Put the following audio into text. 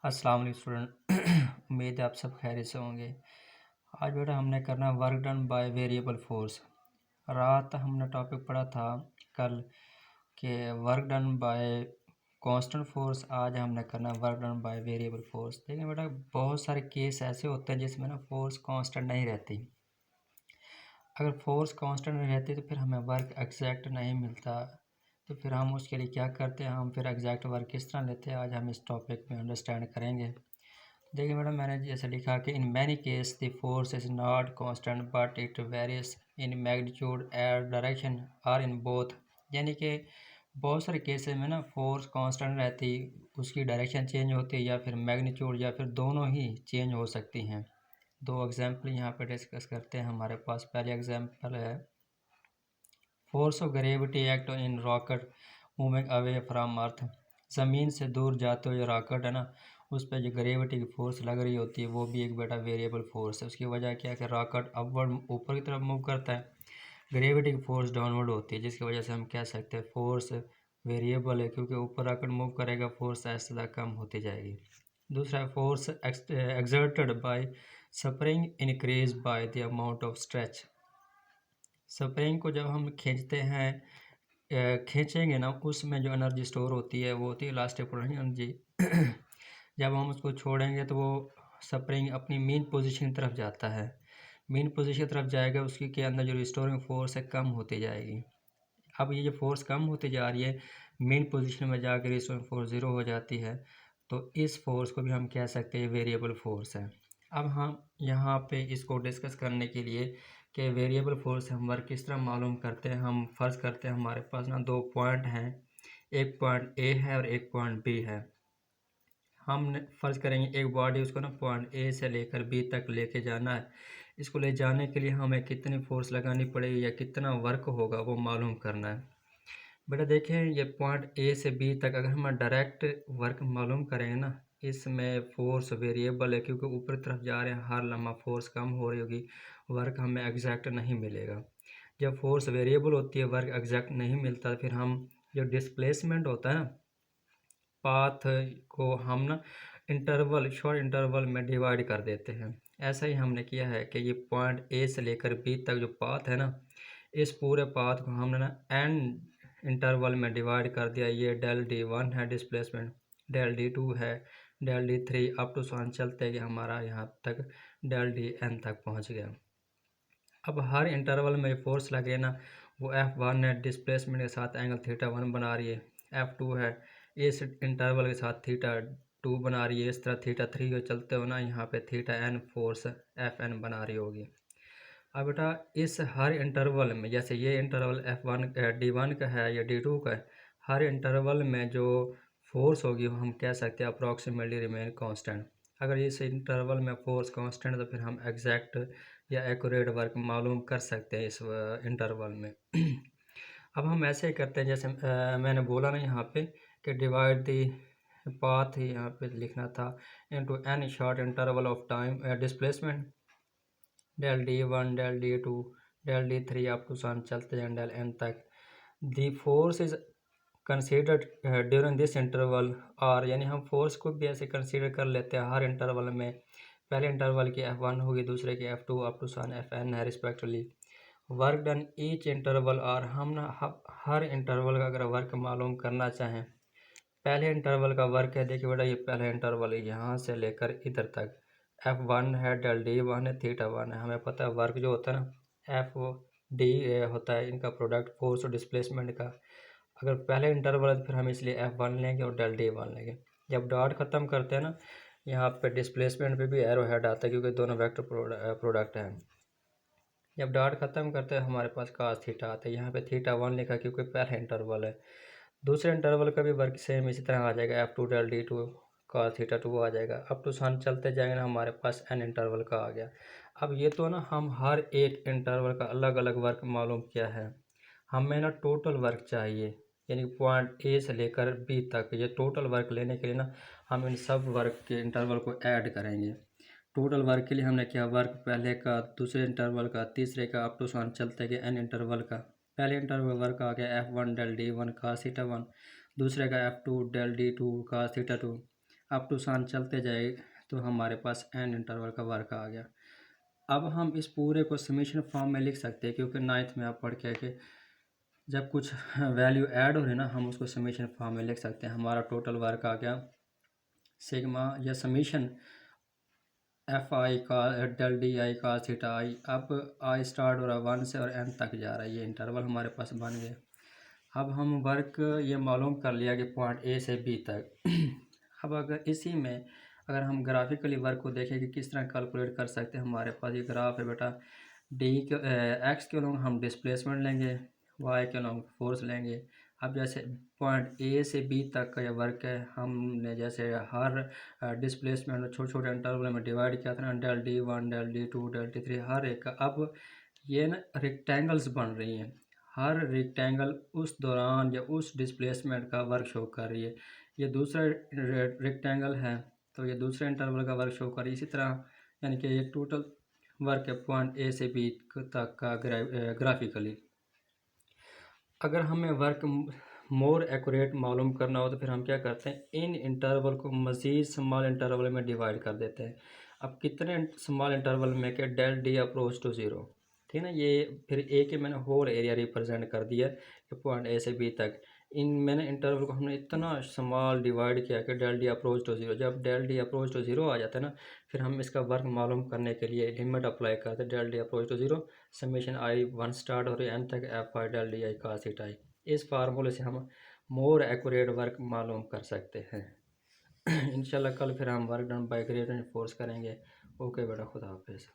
अस्सलाम वालेकुम स्टूडेंट। उम्मीद है आप सब खैरियत से होंगे। आज बेटा हमने करना work done by variable force. रात हमने टॉपिक पढ़ा था कल कि work done by constant force. आज हमने करना work done by variable force. देखिए बेटा, बहुत सारे केस ऐसे होते हैं जिसमें ना फोर्स कांस्टेंट नहीं रहती। अगर फोर्स कांस्टेंट नहीं रहती तो फिर हमें वर्क एग्जैक्ट नहीं मिलता। तो फिर हम उसके लिए क्या करते हैं, हम फिर एग्जैक्ट वर्क किस तरह लेते हैं, आज हम इस टॉपिक में अंडरस्टैंड करेंगे। देखिए मैडम, मैंने जैसे लिखा कि in many case the force is not constant but it varies in magnitude and direction or in both. यानी कि बहुत सारे केसेस में ना फोर्स कांस्टेंट रहती, उसकी डायरेक्शन चेंज होती है या फिर मैग्नीट्यूड या फिर दोनों ही चेंज हो सकती हैं। दो एग्जाम्पल यहाँ पे डिस्कस करते हैं। हमारे पास पहले एग्जाम्पल है force of gravity act in rocket moving away from earth. ज़मीन से दूर जाते हुए रॉकेट है ना, उस पर जो ग्रेविटी की फोर्स लग रही होती है वो भी एक बेटा वेरिएबल फोर्स है। उसकी वजह क्या है कि रॉकेट अपवर्ड ऊपर की तरफ मूव करता है, ग्रेविटी की फोर्स डाउनवर्ड होती है, जिसकी वजह से हम कह सकते हैं फोर्स वेरिएबल है, क्योंकि ऊपर रॉकेट मूव करेगा फोर्स ऐसा कम होती जाएगी। दूसरा, force exerted by spring increase by the amount of stretch. Spring को जब हम खींचते हैं, खींचेंगे ना, उसमें जो एनर्जी स्टोर होती है वो होती है इलास्टिक पोटेंशियल एनर्जी। जब हम उसको छोड़ेंगे तो वो स्प्रिंग अपनी मेन पोजीशन की तरफ जाता है, मेन पोजीशन की तरफ जाएगा, उसकी के अंदर जो रिस्टोरिंग फोर्स है कम होती जाएगी। अब ये जो फोर्स कम होती जा रही है, मेन पोजीशन में जाकर रिस्टोरिंग फोर्स ज़ीरो हो जाती है, तो इस फोर्स को भी हम कह सकते हैं वेरिएबल फोर्स है। अब हम यहाँ पे इसको डिस्कस करने के लिए कि वेरिएबल फोर्स हम वर्क किस तरह मालूम करते हैं, हम फर्ज करते हैं हमारे पास ना दो पॉइंट हैं, एक पॉइंट ए है और एक पॉइंट बी है। हम फर्ज करेंगे एक बॉडी, उसको ना पॉइंट ए से लेकर बी तक लेके जाना है। इसको ले जाने के लिए हमें कितनी फोर्स लगानी पड़ेगी या कितना वर्क होगा वो मालूम करना है। बेटा देखें, ये पॉइंट ए से बी तक अगर हम डायरेक्ट वर्क मालूम करेंगे ना, इसमें फोर्स वेरिएबल है, क्योंकि ऊपर तरफ जा रहे हैं, हर लम्हा फोर्स कम हो रही होगी, वर्क हमें एग्जैक्ट नहीं मिलेगा। जब फोर्स वेरिएबल होती है, वर्क एग्जैक्ट नहीं मिलता, फिर हम जो डिस्प्लेसमेंट होता है ना, पाथ को हम ना इंटरवल, शॉर्ट इंटरवल में डिवाइड कर देते हैं। ऐसा ही हमने किया है कि ये पॉइंट ए से लेकर बी तक जो पाथ है ना, इस पूरे पाथ को हमने ना एन इंटरवल में डिवाइड कर दिया। ये डेल डी वन है डिस्प्लेसमेंट, डेल डी टू है, del D three, up to सन चलते कि हमारा यहाँ तक डेल डी एन तक पहुँच गया। अब हर इंटरवल में फोर्स लगे ना, वो F1 है, डिस्प्लेसमेंट के साथ एंगल थीटा 1 बना रही है, F2 है, इस इंटरवल के साथ थीटा 2 बना रही है, इस तरह थीटा 3 को चलते हो ना, यहाँ पे थीटा n फोर्स Fn बना रही होगी। अब बेटा इस हर इंटरवल में, जैसे ये इंटरवल F1 D1 का है या D2 का है, हर इंटरवल में जो फोर्स होगी वो हम कह सकते हैं अप्रॉक्सीमेटली रिमेन कांस्टेंट। अगर इस इंटरवल में फोर्स कांस्टेंट तो फिर हम एग्जैक्ट या एक्यूरेट वर्क मालूम कर सकते हैं इस इंटरवल में। अब हम ऐसे करते हैं, जैसे मैंने बोला ना यहाँ पे कि डिवाइड दी पाथ, यहाँ पे लिखना था into an short interval of time displacement, del D one, del D two, del D three, up to सन चलते हैं डेल एन तक। The force is considered during this interval are, यानी हम फोर्स को भी ऐसे कंसीडर कर लेते हैं हर इंटरवल में। पहले इंटरवल की F1 होगी, दूसरे की F2, अप टू सन Fn है respectively. Work done each interval are, हम ना हर इंटरवल का अगर वर्क मालूम करना चाहें, पहले इंटरवल का वर्क है, देखिए बेटा ये पहला इंटरवल है, यहाँ से लेकर इधर तक F1 है, डेल डी वन है, थीटा 1 है। हमें पता है वर्क जो होता है ना एफ डी होता है इनका प्रोडक्ट फोर्स और डिस्प्लेसमेंट का। अगर पहले इंटरवल है तो फिर हम इसलिए F1 लेंगे और डेल डी वन लेंगे। जब डॉट ख़त्म करते हैं ना, यहाँ पे डिस्प्लेसमेंट पे भी एरो हेड आता है, क्योंकि दोनों वेक्टर प्रोडक्ट हैं। जब डॉट ख़त्म करते हैं हमारे पास कास थीटा आता है, यहाँ पे थीटा 1 लिखा क्योंकि पहला इंटरवल है। दूसरे इंटरवल का भी वर्क सेम इसी तरह आ जाएगा, F2 del D two cos theta 2 आ जाएगा। अप टू सन चलते जाएंगे ना, हमारे पास n इंटरवल का आ गया। अब ये तो ना हम हर एक इंटरवल का अलग अलग वर्क मालूम किया है, हमें ना टोटल वर्क चाहिए, यानी पॉइंट ए से लेकर बी तक। ये टोटल वर्क लेने के लिए ना हम इन सब वर्क के इंटरवल को ऐड करेंगे। टोटल वर्क के लिए हमने किया वर्क पहले का, दूसरे इंटरवल का, तीसरे का, अप टू सन चलते गए n इंटरवल का। पहले इंटरवल वर्क आ गया F1 del D one cos theta 1, दूसरे का F2 del D two cos theta 2, up to सान चलते जाए तो हमारे पास एंड इंटरवल का वर्क आ गया। अब हम इस पूरे को समीशन फॉर्म में लिख सकते हैं, क्योंकि 9th में आप पढ़ के कि जब कुछ वैल्यू ऐड हो रही है ना, हम उसको समीशन फॉर्म में लिख सकते हैं। हमारा टोटल वर्क आ गया सिग्मा या समीशन एफ आई का डेल डी आई का थीटा आई। अब आई स्टार्ट हो रहा है 1 से और एन तक जा रहा है, ये इंटरवल हमारे पास बन गए। अब हम वर्क ये मालूम कर लिया कि पॉइंट ए से बी तक। अब अगर इसी में अगर हम ग्राफिकली वर्क को देखें कि किस तरह कैलकुलेट कर सकते हैं, हमारे पास ये ग्राफ है बेटा। डी के एक्स के लॉन्ग हम डिस्प्लेसमेंट लेंगे, वाई के लॉन्ग फोर्स लेंगे। अब जैसे पॉइंट ए से बी तक का ये वर्क है, हमने जैसे हर डिस्प्लेसमेंट छोटे छोटे इंटरवल में डिवाइड किया था ना, del D 1 del D 2 del D 3 हर एक का। अब ये ना रेक्टेंगल्स बन रही हैं, हर रेक्टेंगल उस दौरान या उस डिस्प्लेसमेंट का वर्क शो कर रही है। ये दूसरा रेक्टेंगल है तो ये दूसरे इंटरवल का वर्क शो कर रही है। इसी तरह यानी कि ये टोटल वर्क है पॉइंट ए से बी तक का ग्राफिकली। अगर हमें वर्क मोर एक्यूरेट मालूम करना हो तो फिर हम क्या करते हैं, इन इंटरवल को मज़ीद स्मॉल इंटरवल में डिवाइड कर देते हैं। अब कितने स्मॉल इंटरवल में कि del D approach to zero, ठीक है ना। ये फिर ए के मैंने होल एरिया रिप्रेजेंट कर दिया कि पॉइंट ए से बी तक। इन मैंने इंटरवल को हमने इतना स्मॉल डिवाइड किया कि del D approach to zero. जब del D approach to zero आ जाता है ना, फिर हम इसका वर्क मालूम करने के लिए लिमिट अप्लाई करते हैं, del D approach to zero summation I 1 start हो रही है एन तक F I del D I का थीटा आई। इस फार्मूले से हम मोर एक्यूरेट वर्क मालूम कर सकते हैं। इंशाल्लाह कल फिर हम work done by gravitational force करेंगे। ओके बेटा, खुदा हाफिज़।